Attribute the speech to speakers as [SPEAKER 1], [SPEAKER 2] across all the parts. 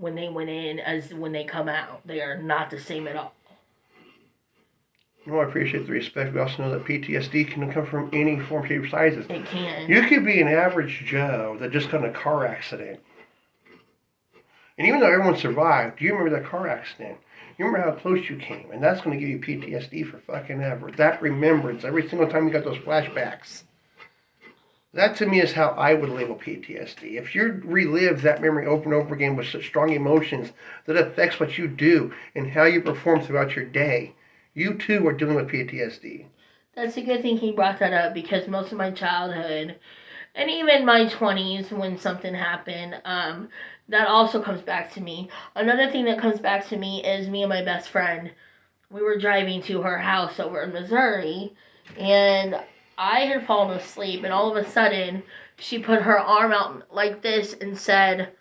[SPEAKER 1] when they went in as when they come out. They are not the same at all.
[SPEAKER 2] Well, I appreciate the respect. We also know that PTSD can come from any form, shape, or sizes.
[SPEAKER 1] It can.
[SPEAKER 2] You could be an average Joe that just got in a car accident. And even though everyone survived, do you remember that car accident? You remember how close you came. And that's going to give you PTSD for fucking ever. That remembrance, every single time you got those flashbacks. That to me is how I would label PTSD. If you relive that memory over and over again with such strong emotions, that affects what you do and how you perform throughout your day. You too are dealing with PTSD.
[SPEAKER 1] That's a good thing he brought that up because most of my childhood and even my 20s when something happened, that also comes back to me. Another thing that comes back to me is me and my best friend. We were driving to her house over in Missouri, and I had fallen asleep, and all of a sudden, she put her arm out like this and said,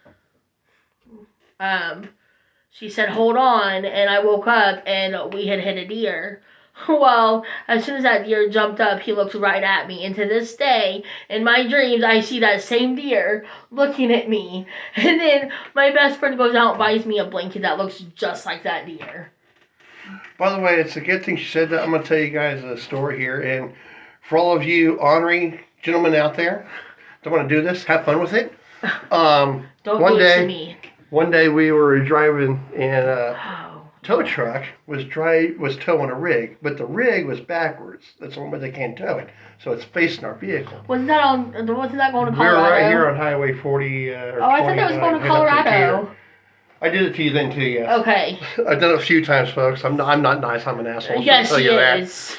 [SPEAKER 1] she said, hold on, and I woke up, and we had hit a deer. Well, as soon as that deer jumped up, he looked right at me, and to this day, in my dreams, I see that same deer looking at me, and then my best friend goes out and buys me a blanket that looks just like that deer.
[SPEAKER 2] By the way, it's a good thing she said that. I'm going to tell you guys a story here, and for all of you ornery gentlemen out there that want to do this, have fun with it.
[SPEAKER 1] Don't do it to me.
[SPEAKER 2] One day we were driving and a tow truck was towing a rig, but the rig was backwards. That's the only way they can tow it. So it's facing our vehicle.
[SPEAKER 1] Wasn't that going to Colorado?
[SPEAKER 2] We were right here on Highway 40 or
[SPEAKER 1] I thought that was going to Colorado.
[SPEAKER 2] I did it to you then too, yes.
[SPEAKER 1] Okay.
[SPEAKER 2] I've done it a few times, folks. I'm not nice. I'm an asshole.
[SPEAKER 1] Yes,
[SPEAKER 2] he
[SPEAKER 1] is.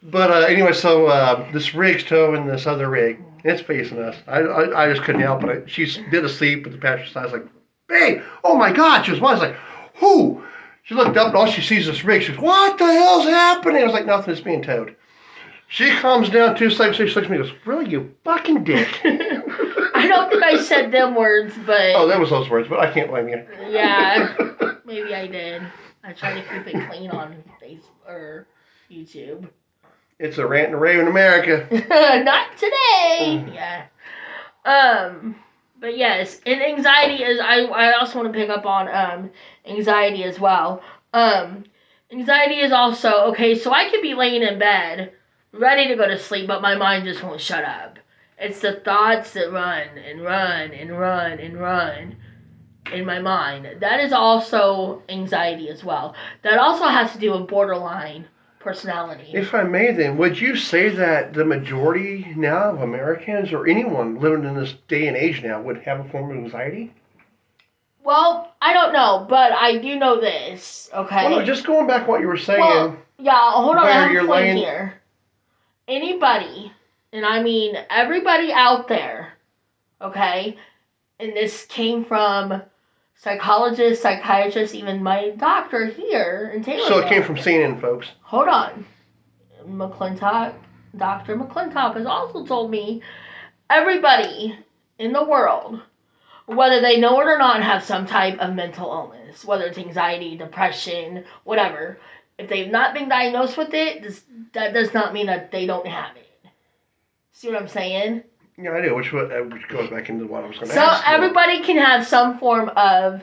[SPEAKER 2] But anyway, so this rig's towing this other rig. It's facing us. I just couldn't help it. She did asleep with the passenger side. I was like, babe, oh my God. She was, I was like, who? She looked up and all she sees is this rig. She goes, what the hell's happening? I was like, nothing. It's being towed. She comes down 2 seconds. She looks at me and goes, really, you fucking dick.
[SPEAKER 1] I don't think I said them words, but...
[SPEAKER 2] Oh, that was those words, but I can't blame you.
[SPEAKER 1] Yeah, maybe I did. I try to keep it clean on Facebook or YouTube.
[SPEAKER 2] It's a rant and rave in America.
[SPEAKER 1] Not today. Yeah. But yes, and anxiety is. I also want to pick up on anxiety as well. Anxiety is also okay. So I could be laying in bed, ready to go to sleep, but my mind just won't shut up. It's the thoughts that run and run and run and run in my mind. That is also anxiety as well. That also has to do with borderline personality.
[SPEAKER 2] If I may then, would you say that the majority now of Americans or anyone living in this day and age now would have a form of anxiety?
[SPEAKER 1] Well, I don't know, but I do know this, okay?
[SPEAKER 2] Well, no, just going back what you were saying.
[SPEAKER 1] Well, yeah, hold on, I have a point
[SPEAKER 2] laying...
[SPEAKER 1] here. Anybody, and I mean everybody out there, okay? And this came from psychologists, psychiatrists, even my doctor here in Taylorville.
[SPEAKER 2] So it came from CNN, folks.
[SPEAKER 1] Hold on. Dr. McClintock has also told me everybody in the world, whether they know it or not, have some type of mental illness, whether it's anxiety, depression, whatever. If they've not been diagnosed with it, that does not mean that they don't have it. See what I'm saying?
[SPEAKER 2] Yeah, I do, which goes back into what I was going to ask.
[SPEAKER 1] So everybody can have some form of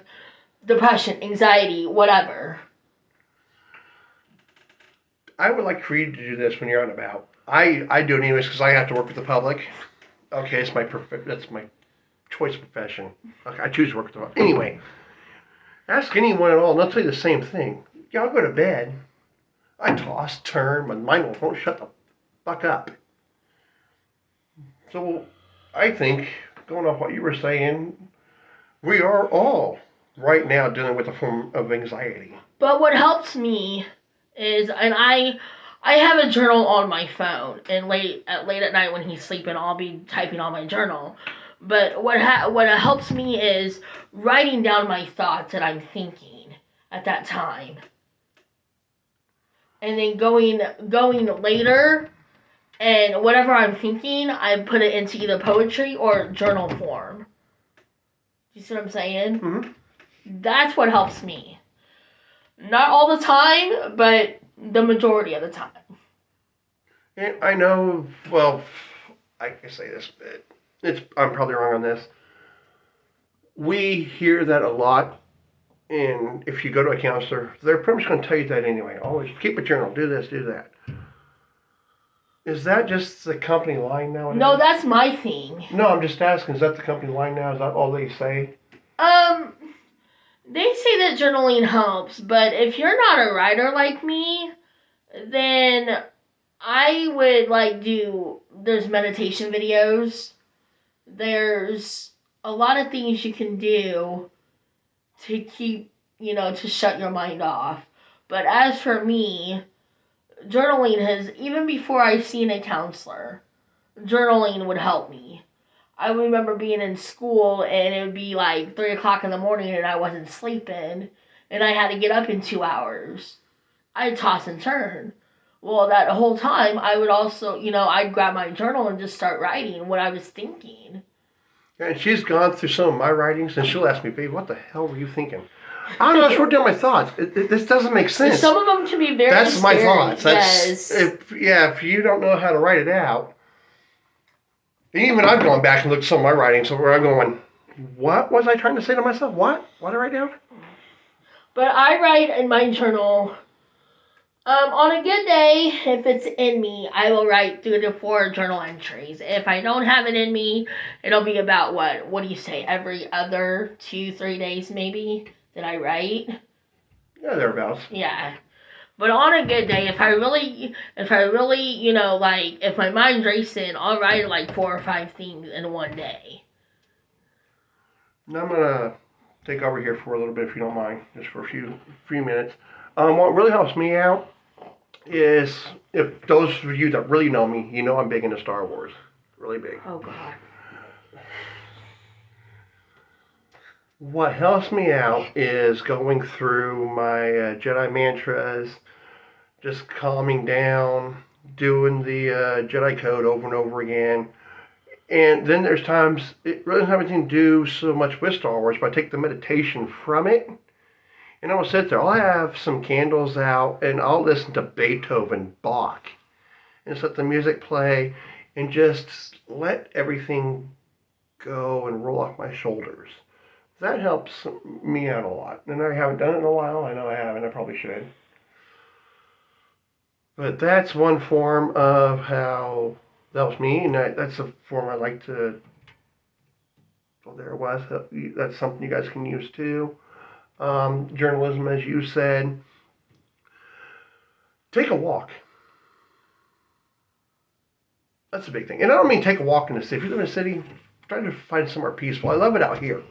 [SPEAKER 1] depression, anxiety, whatever.
[SPEAKER 2] I would like for you to do this when you're out and about. I do it anyways because I have to work with the public. Okay, that's my choice profession. Okay, I choose to work with the public. Anyway, ask anyone at all, and they'll tell you the same thing. Yeah, I'll go to bed. I toss, turn, my mind won't shut the fuck up. So I think, going off what you were saying, we are all right now dealing with a form of anxiety.
[SPEAKER 1] But what helps me is, and I have a journal on my phone, and late at night when he's sleeping, I'll be typing on my journal. But what helps me is writing down my thoughts that I'm thinking at that time, and then going later. And whatever I'm thinking, I put it into either poetry or journal form. You see what I'm saying?
[SPEAKER 2] Mm-hmm.
[SPEAKER 1] That's what helps me. Not all the time, but the majority of the time.
[SPEAKER 2] And I know, well, I can say this, but I'm probably wrong on this. We hear that a lot And if you go to a counselor, they're pretty much going to tell you that anyway. Always keep a journal. Do this, do that. Is that just the company line nowadays?
[SPEAKER 1] No, that's my thing.
[SPEAKER 2] No, I'm just asking. Is that the company line now? Is that all they say?
[SPEAKER 1] They say that journaling helps, but if you're not a writer like me, then I would there's meditation videos. There's a lot of things you can do to keep, to shut your mind off. But as for me, journaling has, even before I seen a counselor, journaling would help me. I remember being in school and it would be like 3 o'clock in the morning and I wasn't sleeping and I had to get up in 2 hours. I'd toss and turn. Well, that whole time I would also, I'd grab my journal and just start writing what I was thinking.
[SPEAKER 2] And she's gone through some of my writings and she'll ask me, babe, what the hell were you thinking? I don't know, I just wrote down my thoughts. This doesn't make sense.
[SPEAKER 1] Some of them can be very
[SPEAKER 2] That's
[SPEAKER 1] scary.
[SPEAKER 2] my thoughts.
[SPEAKER 1] Yes.
[SPEAKER 2] If you don't know how to write it out, even I've gone back and looked at some of my writings where I'm going, what was I trying to say to myself? What? What did I write down?
[SPEAKER 1] But I write in my journal. On a good day, if it's in me, I will write 3 to 4 journal entries. If I don't have it in me, it'll be about what do you say, every other 2-3 days maybe that I write.
[SPEAKER 2] Yeah, thereabouts.
[SPEAKER 1] Yeah. But on a good day, if I really, if my mind's racing, I'll write like 4 or 5 things in one day.
[SPEAKER 2] Now I'm gonna take over here for a little bit, if you don't mind, just for a few minutes. What really helps me out is, if those of you that really know me, you know I'm big into Star Wars, really big.
[SPEAKER 1] Oh God.
[SPEAKER 2] What helps me out is going through my Jedi mantras, just calming down, doing the Jedi code over and over again. And then there's times it really doesn't have anything to do so much with Star Wars, but I take the meditation from it. And I'll sit there. I'll have some candles out and I'll listen to Beethoven, Bach, and just let the music play and just let everything go and roll off my shoulders. That helps me out a lot. And I haven't done it in a while. I know I haven't. I probably should. But that's one form of how that helps me, and that's a form I like to. Well, there it was. That's something you guys can use too. Journalism, as you said. Take a walk. That's a big thing. And I don't mean take a walk in the city. If you live in a city, try to find somewhere peaceful. I love it out here.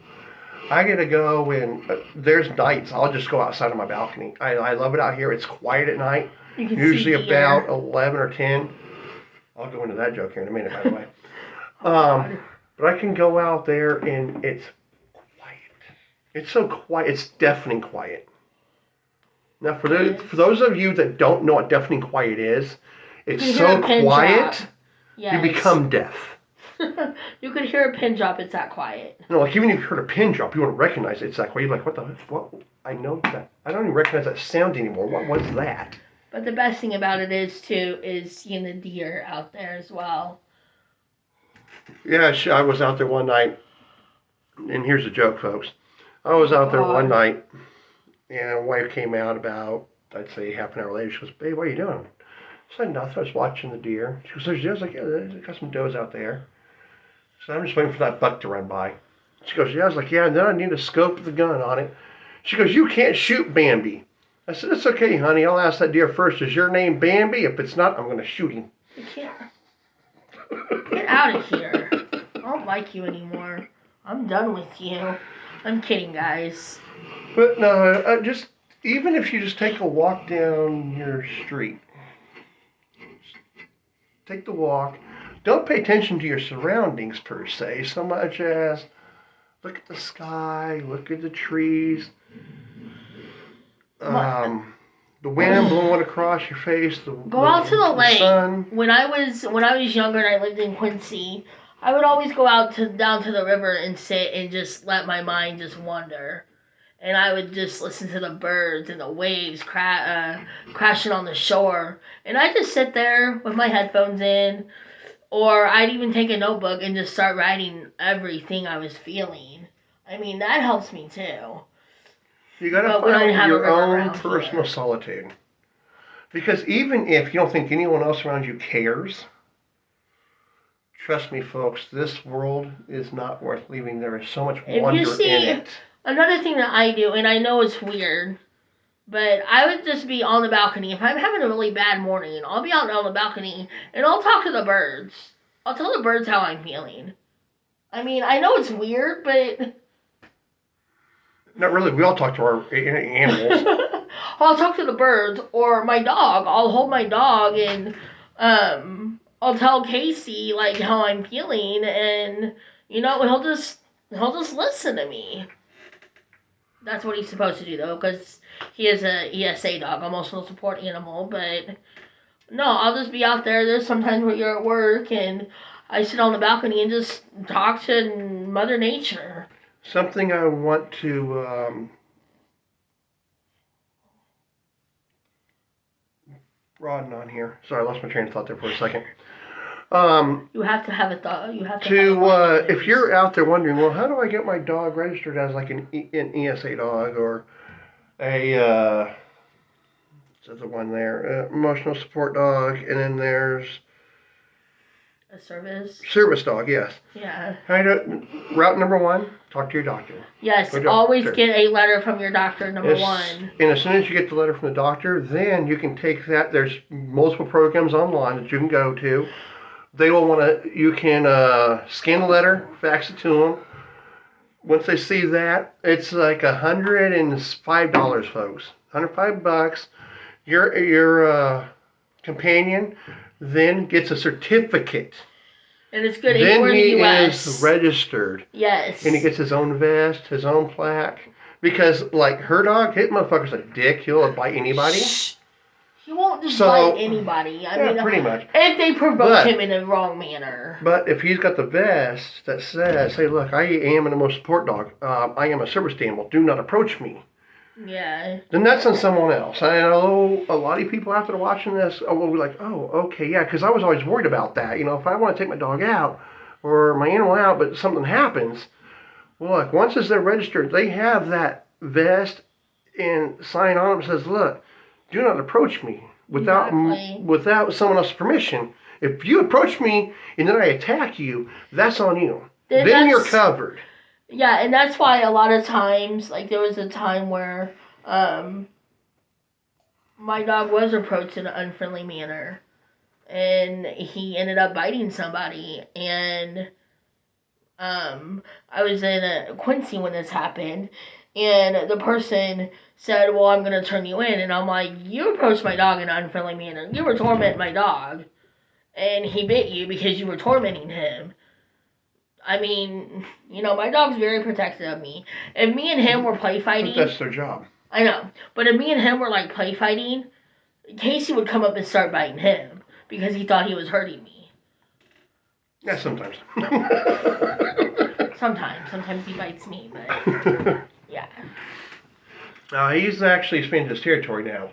[SPEAKER 2] I get to go and there's nights I'll just go outside on my balcony. I love it out here. It's quiet at night. Usually about 11 or 10. I'll go into that joke here in a minute, by the way. But I can go out there and it's quiet. It's so quiet. It's deafening quiet. Now, for those of you that don't know what deafening quiet is, it's so quiet, yes. You become deaf.
[SPEAKER 1] You could hear a pin drop, it's that quiet.
[SPEAKER 2] No, like even if you heard a pin drop, you wouldn't recognize it. It's that quiet. You're like, what? I know that. I don't even recognize that sound anymore. What was that?
[SPEAKER 1] But the best thing about it is seeing the deer out there as well.
[SPEAKER 2] Yeah, I was out there one night, and here's a joke, folks. I was out there one night, and my wife came out about, I'd say, half an hour later. She goes, babe, what are you doing? I said, nothing. I was watching the deer. She goes, there's deer? I was like, yeah, there's got some does out there. So I'm just waiting for that buck to run by. She goes, yeah. I was like, yeah, and then I need to scope the gun on it. She goes, you can't shoot Bambi. I said, it's okay, honey. I'll ask that deer first. Is your name Bambi? If it's not, I'm going to shoot him.
[SPEAKER 1] You can't. Get out of here. I don't like you anymore. I'm done with you. I'm kidding, guys.
[SPEAKER 2] But no, just even if you just take a walk down your street, take the walk. Don't pay attention to your surroundings per se, so much as look at the sky, look at the trees, the wind blowing across your face.
[SPEAKER 1] Go out to the lake.
[SPEAKER 2] Sun.
[SPEAKER 1] When I was younger and I lived in Quincy, I would always go down to the river and sit and just let my mind just wander. And I would just listen to the birds and the waves crashing on the shore. And I'd just sit there with my headphones in. Or I'd even take a notebook and just start writing everything I was feeling. I mean, that helps me too.
[SPEAKER 2] You got to
[SPEAKER 1] But we don't
[SPEAKER 2] find
[SPEAKER 1] have a
[SPEAKER 2] your
[SPEAKER 1] river
[SPEAKER 2] own
[SPEAKER 1] around
[SPEAKER 2] personal
[SPEAKER 1] here.
[SPEAKER 2] solitude. Because even if you don't think anyone else around you cares, trust me, folks, this world is not worth leaving. There is so much
[SPEAKER 1] If you
[SPEAKER 2] wonder in
[SPEAKER 1] see,
[SPEAKER 2] it.
[SPEAKER 1] another thing that I do, and I know it's weird, but I would just be on the balcony. If I'm having a really bad morning, I'll be out on the balcony and I'll talk to the birds. I'll tell the birds how I'm feeling. I mean, I know it's weird, but
[SPEAKER 2] Not really. We all talk to our animals.
[SPEAKER 1] I'll talk to the birds or my dog. I'll hold my dog and I'll tell Casey like how I'm feeling, and he'll just listen to me. That's what he's supposed to do though, because he is a ESA dog, emotional support animal. But no, I'll just be out there. There's sometimes where you're at work and I sit on the balcony and just talk to Mother Nature.
[SPEAKER 2] Something I want to broaden on here. Sorry, I lost my train of thought there for a second.
[SPEAKER 1] You have to have a thought. You have to have
[SPEAKER 2] To if you're out there wondering, well, how do I get my dog registered as like an ESA dog or a what's the other one there, emotional support dog, and then there's
[SPEAKER 1] a
[SPEAKER 2] service dog. Yes.
[SPEAKER 1] Yeah.
[SPEAKER 2] Route number one: talk to your doctor.
[SPEAKER 1] Yes, always get a letter from your doctor. Number one.
[SPEAKER 2] And as soon as you get the letter from the doctor, then you can take that. There's multiple programs online that you can go to. They will want to. You can scan the letter, fax it to them. Once they see that, it's like $105, folks. $105. Your companion then gets a certificate.
[SPEAKER 1] And it's good
[SPEAKER 2] then
[SPEAKER 1] anywhere in the U.S.
[SPEAKER 2] He is registered.
[SPEAKER 1] Yes.
[SPEAKER 2] And he gets his own vest, his own plaque. Because, like, her dog, his motherfucker's a dick. He'll bite anybody.
[SPEAKER 1] He won't just bite anybody. I mean,
[SPEAKER 2] pretty much.
[SPEAKER 1] If they provoke him in a wrong manner.
[SPEAKER 2] But if he's got the vest that says, hey, look, I am an emotional support dog. I am a service animal. Do not approach me.
[SPEAKER 1] Yeah.
[SPEAKER 2] Then that's on someone else. I know a lot of people after watching this will be like, oh, okay, yeah, because I was always worried about that. If I want to take my dog out or my animal out, but something happens, well, look, once they're registered, they have that vest and sign on it that says, look, do not approach me without someone else's permission. If you approach me and then I attack you, that's on you. Then you're covered.
[SPEAKER 1] Yeah, and that's why a lot of times, like there was a time where my dog was approached in an unfriendly manner, and he ended up biting somebody, and I was in Quincy when this happened, and the person said, well, I'm going to turn you in, and I'm like, you approached my dog in an unfriendly manner. You were tormenting my dog, and he bit you because you were tormenting him. I mean, my dog's very protective of me. If me and him were play fighting...
[SPEAKER 2] But that's their job.
[SPEAKER 1] I know. But if me and him were, like, play fighting, Casey would come up and start biting him because he thought he was hurting me.
[SPEAKER 2] Yeah, sometimes.
[SPEAKER 1] Sometimes he bites me, but... Yeah.
[SPEAKER 2] He's actually expanded his territory now.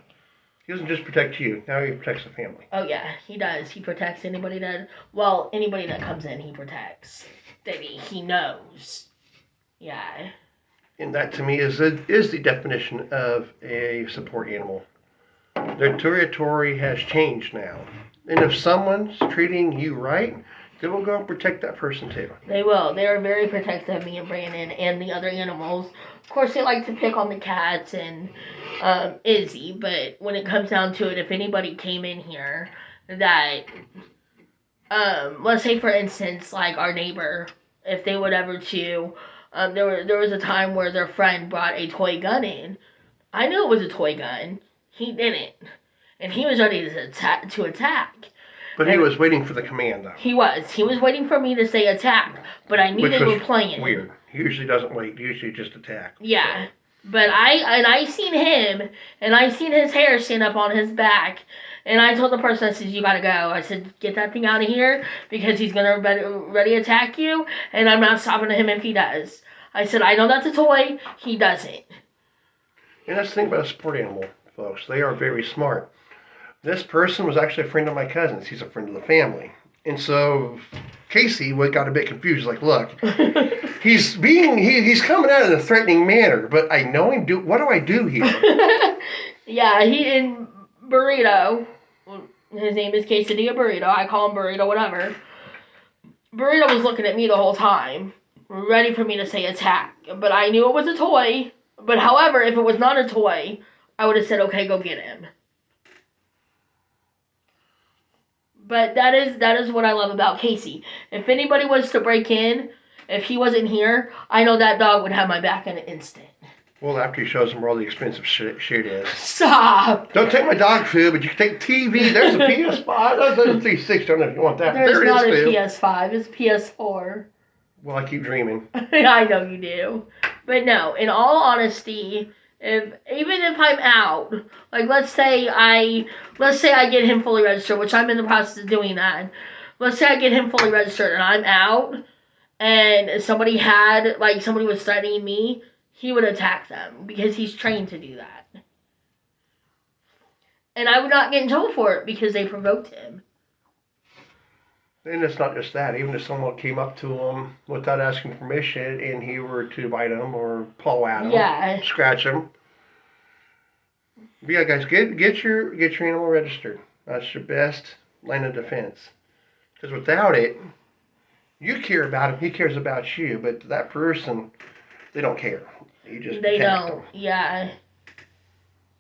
[SPEAKER 2] He doesn't just protect you. Now he protects the family.
[SPEAKER 1] Oh, yeah, he does. He protects anybody that comes in, he protects. That he knows. Yeah.
[SPEAKER 2] And that, to me, is the definition of a support animal. Their territory has changed now. And if someone's treating you right, they will go and protect that person, too.
[SPEAKER 1] They will. They are very protective of me and Brandon and the other animals. Of course, they like to pick on the cats and Izzy, but when it comes down to it, if anybody came in here that, let's say for instance, like our neighbor, if they would ever chew, there was a time where their friend brought a toy gun in. I knew it was a toy gun. He didn't. And he was ready to attack.
[SPEAKER 2] But he was waiting for the command, though.
[SPEAKER 1] He was. He was waiting for me to say attack, but I knew they were playing.
[SPEAKER 2] Weird. He usually doesn't wait. He usually just attacks.
[SPEAKER 1] Yeah. So. But I seen him, and I seen his hair stand up on his back, and I told the person, I said, you gotta go. I said, get that thing out of here, because he's gonna ready attack you, and I'm not stopping him if he does. I said, I know that's a toy. He doesn't.
[SPEAKER 2] And that's the thing about a support animal, folks. They are very smart. This person was actually a friend of my cousin's. He's a friend of the family. And so Casey got a bit confused. He's like, look, he's coming out in a threatening manner, but I know him. What do I do here?
[SPEAKER 1] Yeah, he in Burrito. His name is Quesadilla Burrito. I call him Burrito, whatever. Burrito was looking at me the whole time, ready for me to say attack. But I knew it was a toy. But however, if it was not a toy, I would have said, okay, go get him. But that is what I love about Casey. If anybody was to break in, if he wasn't here, I know that dog would have my back in an instant.
[SPEAKER 2] Well, after he shows them where all the expensive shit is.
[SPEAKER 1] Stop!
[SPEAKER 2] Don't take my dog food, but you can take TV. There's a PS5. There's a 360. I don't know if you want that.
[SPEAKER 1] There's
[SPEAKER 2] there
[SPEAKER 1] not
[SPEAKER 2] it is,
[SPEAKER 1] a PS5. It's PS4.
[SPEAKER 2] Well, I keep dreaming.
[SPEAKER 1] I know you do. But no, in all honesty, even if I'm out, like let's say I get him fully registered, which I'm in the process of doing that. Let's say I get him fully registered and I'm out, and somebody was threatening me, he would attack them because he's trained to do that. And I would not get in trouble for it because they provoked him.
[SPEAKER 2] And it's not just that. Even if someone came up to him without asking permission and he were to bite him or paw at him, scratch him. But yeah, guys, get your animal registered. That's your best line of defense. Because without it, you care about him, he cares about you. But that person, they don't care. You just
[SPEAKER 1] they
[SPEAKER 2] attack
[SPEAKER 1] don't.
[SPEAKER 2] them.
[SPEAKER 1] Yeah.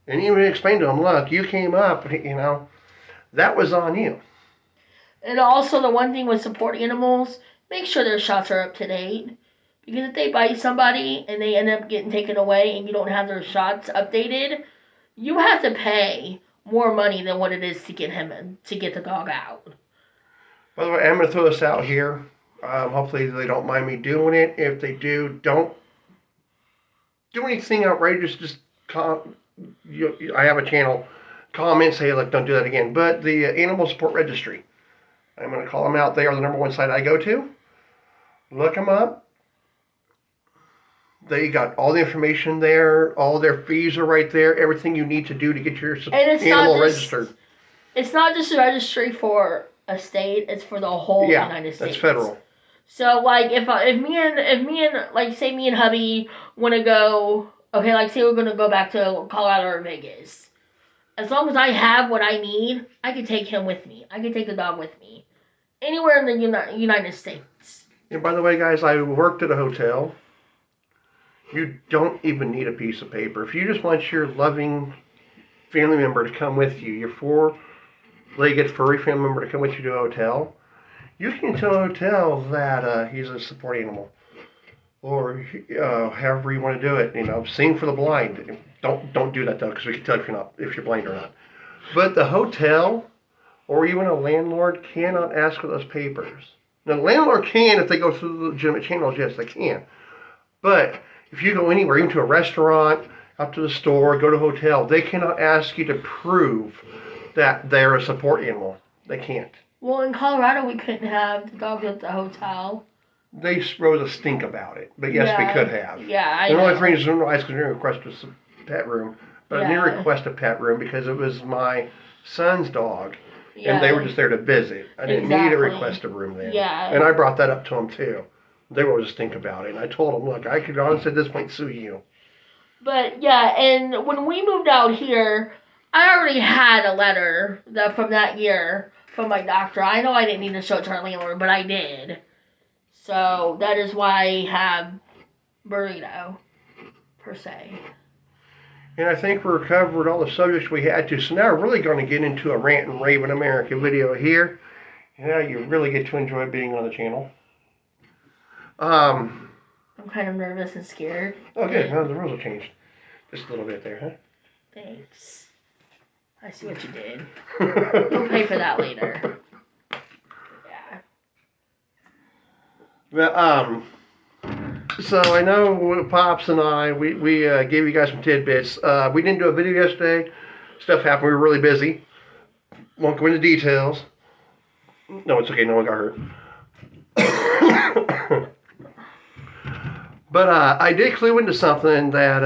[SPEAKER 2] And you even explain to them, look, you came up, that was on you.
[SPEAKER 1] And also the one thing with support animals, make sure their shots are up to date. Because if they bite somebody and they end up getting taken away and you don't have their shots updated, you have to pay more money than what it is to get the dog out.
[SPEAKER 2] By the way, I'm going to throw this out here. Hopefully they don't mind me doing it. If they do, don't do anything outrageous. Just I have a channel. Comment, say, look, don't do that again. But the Animal Support Registry, I'm going to call them out. They are the #1 site I go to. Look them up. They got all the information there. All their fees are right there. Everything you need to do to get your animal registered.
[SPEAKER 1] It's not just a registry for a state. It's for the whole United States.
[SPEAKER 2] That's federal.
[SPEAKER 1] So like if me and like say me and hubby want to go, okay, like say we're gonna go back to Colorado or Vegas. As long as I have what I need, I can take him with me. I can take the dog with me anywhere in the United States.
[SPEAKER 2] And by the way, guys, I worked at a hotel. You don't even need a piece of paper. If you just want your loving family member to come with you, your four-legged furry family member to come with you to a hotel, you can tell a hotel that he's a support animal. Or however you want to do it. Sing for the blind. Don't do that, though, because we can tell if you're blind or not. But the hotel or even a landlord cannot ask for those papers. Now, the landlord can if they go through the legitimate channels. Yes, they can. But if you go anywhere, even to a restaurant, up to the store, go to a hotel, they cannot ask you to prove that they're a support animal. They can't.
[SPEAKER 1] Well, in Colorado, we couldn't have the dogs at the hotel.
[SPEAKER 2] They wrote a stink about it, but yes, we could have.
[SPEAKER 1] Yeah, I know.
[SPEAKER 2] The only reason I was going to request a pet room, but I didn't request a pet room because it was my son's dog, and they were just there to visit. I didn't need to request a room then.
[SPEAKER 1] Yeah.
[SPEAKER 2] And I brought that up to them too. They wrote a stink about it, and I told them, look, I could honestly at this point sue you.
[SPEAKER 1] But yeah, and when we moved out here, I already had a letter from that year from my doctor. I know I didn't need to show it to our landlord, but I did. So that is why I have Burrito, per se.
[SPEAKER 2] And I think we've covered all the subjects we had to. So now we're really going to get into a Rant and Rave in America video here. And now you really get to enjoy being on the channel.
[SPEAKER 1] I'm kind of nervous and scared.
[SPEAKER 2] Okay, now the rules have changed. Just a little bit there, huh?
[SPEAKER 1] Thanks. I see what you did. We'll pay for that later. Yeah.
[SPEAKER 2] Well, so I know Pops and I, we gave you guys some tidbits. We didn't do a video yesterday. Stuff happened. We were really busy. Won't go into details. No, it's okay. No one got hurt. But I did clue into something that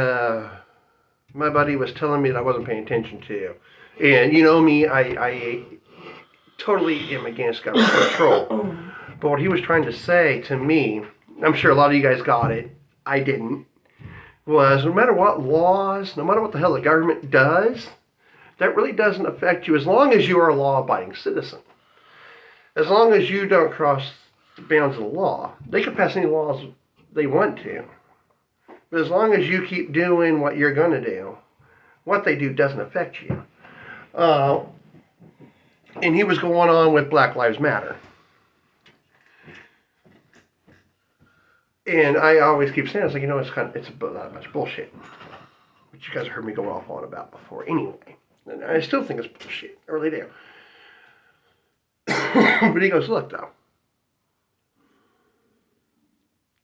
[SPEAKER 2] my buddy was telling me that I wasn't paying attention to. And you know me, I totally am against government control. But what he was trying to say to me, I'm sure a lot of you guys got it, I didn't, was no matter what laws, no matter what the hell the government does, that really doesn't affect you as long as you are a law-abiding citizen. As long as you don't cross the bounds of the law. They can pass any laws they want to. But as long as you keep doing what you're going to do, what they do doesn't affect you. And he was going on with Black Lives Matter. And I always keep saying, it's that much bullshit. Which you guys have heard me go off on about before anyway. And I still think it's bullshit. I really do. But he goes, look though.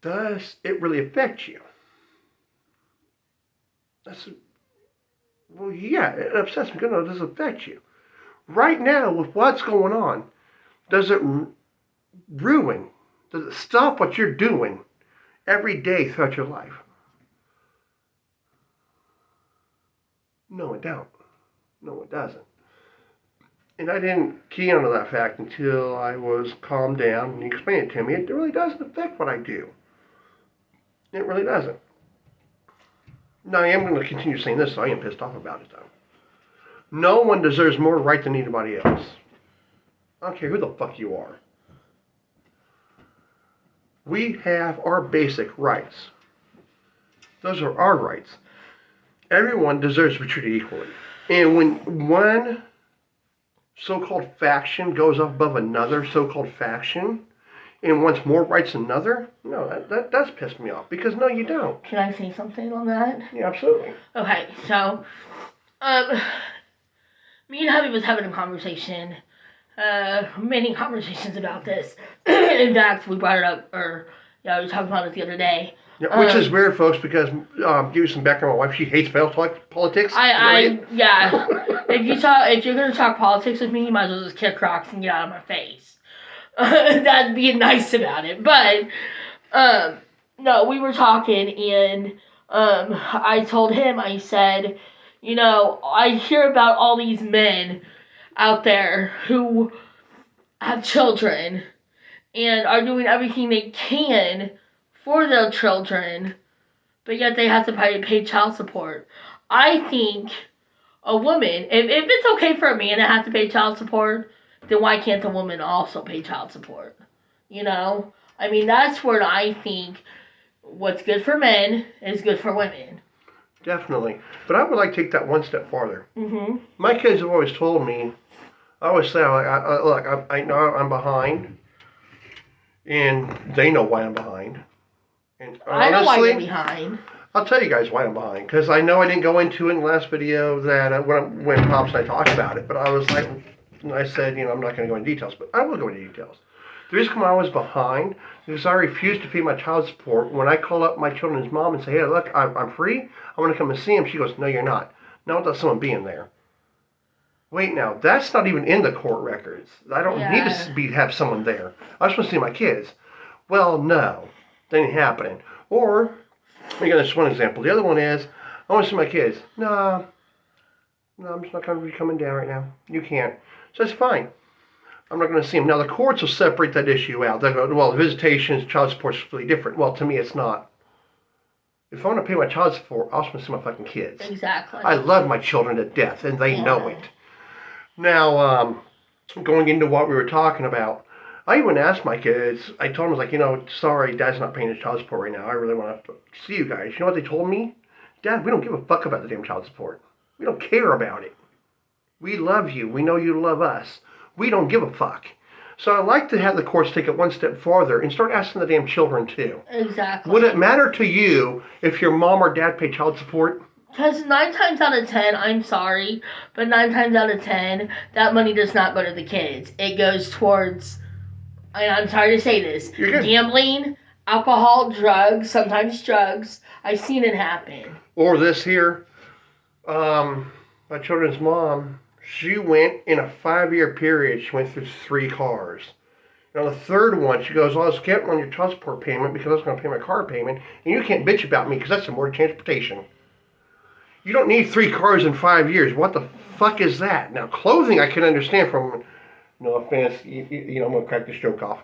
[SPEAKER 2] Does it really affect you? I said, well, yeah, it upsets me. No, it doesn't affect you. Right now, with what's going on, does it ruin, does it stop what you're doing every day throughout your life? No, it don't. No, it doesn't. And I didn't key onto that fact until I was calmed down and he explained it to me. It really doesn't affect what I do. It really doesn't. Now, I am going to continue saying this, so I am pissed off about it, though. No one deserves more right than anybody else. I don't care who the fuck you are. We have our basic rights. Those are our rights. Everyone deserves to be treated equally. And when one so-called faction goes up above another so-called faction and wants more rights than another, no, that does piss me off. Because no, you don't.
[SPEAKER 1] Can I say something on that?
[SPEAKER 2] Yeah, absolutely.
[SPEAKER 1] Okay, so, me and hubby was having a conversation, many conversations about this. In fact, we brought it up, we were talking about it the other day.
[SPEAKER 2] Yeah, which is weird, folks, because give you some background. My wife, she hates politics.
[SPEAKER 1] Yeah. If you're gonna talk politics with me, you might as well just kick rocks and get out of my face. That'd be nice about it. But no, we were talking, and I told him, I said, I hear about all these men out there who have children and are doing everything they can for their children, but yet they have to pay child support. I think a woman, if it's okay for a man to have to pay child support, then why can't the woman also pay child support? I mean, that's where I think what's good for men is good for women.
[SPEAKER 2] Definitely. But I would like to take that one step farther.
[SPEAKER 1] Mm-hmm.
[SPEAKER 2] My kids have always told me, I always say, look, I know I'm behind, and they know why I'm behind. And honestly,
[SPEAKER 1] I know why you're behind.
[SPEAKER 2] I'll tell you guys why I'm behind, because I know I didn't go into it in the last video that when Pops and I talked about it, but I was like, I said, I'm not going to go into details, but I will go into details. The reason why I was behind is I refused to pay my child support. When I call up my children's mom and say, hey, look, I'm free, I want to come and see him, she goes, no, you're not. Not without someone being there. Wait now, that's not even in the court records. I don't need to have someone there. I just want to see my kids. Well, no, that ain't happening. Or, I got this one example. The other one is, I want to see my kids. No, I'm just not going to be coming down right now. You can't. So that's fine. I'm not going to see them. Now, the courts will separate that issue out. They'll go, well, visitations, child support is completely different. Well, to me, it's not. If I want to pay my child support, I also want to see my fucking kids.
[SPEAKER 1] Exactly.
[SPEAKER 2] I love my children to death, and they know it. Now, going into what we were talking about, I even asked my kids, I told them, I was like, sorry, Dad's not paying his child support right now. I really want to see you guys. You know what they told me? Dad, we don't give a fuck about the damn child support. We don't care about it. We love you. We know you love us. We don't give a fuck. So I'd like to have the courts take it one step farther and start asking the damn children too.
[SPEAKER 1] Exactly.
[SPEAKER 2] Would it matter to you if your mom or dad paid child support?
[SPEAKER 1] Because 9 times out of 10, I'm sorry, but 9 times out of 10, that money does not go to the kids. It goes towards, and I'm sorry to say this, gambling, alcohol, drugs, sometimes drugs. I've seen it happen.
[SPEAKER 2] Or this here, my children's mom, she went in a 5-year period, she went through 3 cars. Now the third one, she goes, well, I was counting on your child support payment because I was going to pay my car payment, and you can't bitch about me because that's some more transportation. You don't need 3 cars in 5 years. What the fuck is that? Now, clothing I can understand from, no offense, I'm going to crack this joke off.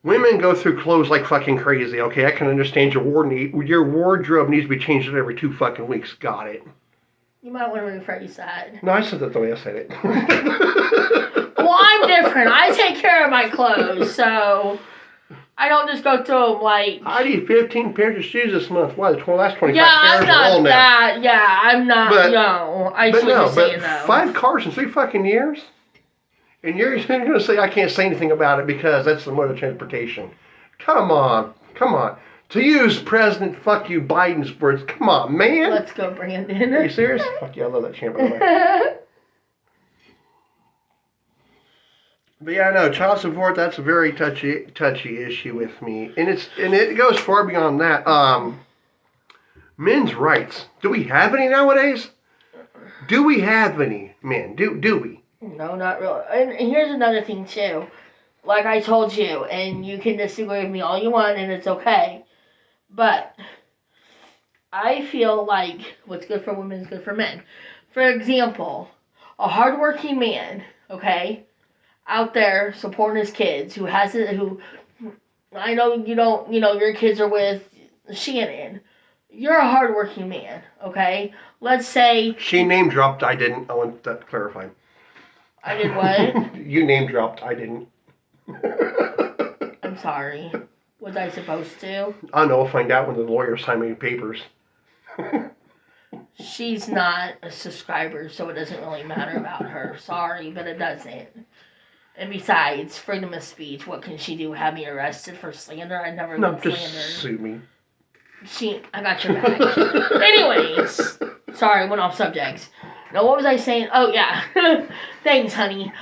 [SPEAKER 2] Women go through clothes like fucking crazy, okay? I can understand your wardrobe needs to be changed every 2 fucking weeks. Got it.
[SPEAKER 1] You might want to rephrase that.
[SPEAKER 2] No, I said that the way I said it.
[SPEAKER 1] Well, I'm different. I take care of my clothes, so I don't just go through them like...
[SPEAKER 2] I need 15 pairs of shoes this month. Why? The last 25 pairs
[SPEAKER 1] I'm
[SPEAKER 2] are all
[SPEAKER 1] not
[SPEAKER 2] now.
[SPEAKER 1] that. Yeah, I'm not. No, I see what you're saying, though.
[SPEAKER 2] 5 cars in 3 fucking years? And you're going to say I can't say anything about it because that's the mode of transportation. Come on. To use President fuck you Biden's words, come on, man.
[SPEAKER 1] Let's go, Brandon.
[SPEAKER 2] Are you serious? Fuck yeah, I love that chant, by the way. But yeah, no, child support, that's a very touchy issue with me. And it goes far beyond that. Men's rights. Do we have any nowadays? Do we have any men? Do we?
[SPEAKER 1] No, not really. And here's another thing, too. Like I told you, and you can disagree with me all you want, and it's okay. But I feel like what's good for women is good for men. For example, a hardworking man, okay, out there supporting his kids, who I know you don't, your kids are with Shannon. You're a hardworking man, okay? Let's say...
[SPEAKER 2] She name dropped, I didn't. I want that clarified.
[SPEAKER 1] I did what?
[SPEAKER 2] You name dropped, I didn't.
[SPEAKER 1] I'm sorry. Was I supposed to?
[SPEAKER 2] I know, I'll find out when the lawyers sign me papers.
[SPEAKER 1] She's not a subscriber, so it doesn't really matter about her. Sorry, but it doesn't. And besides, freedom of speech, what can she do? Have me arrested for slander? I've never been slandered.
[SPEAKER 2] Just sue me.
[SPEAKER 1] I got your back. Anyways, sorry, went off subject. Now, what was I saying? Oh, yeah. Thanks, honey.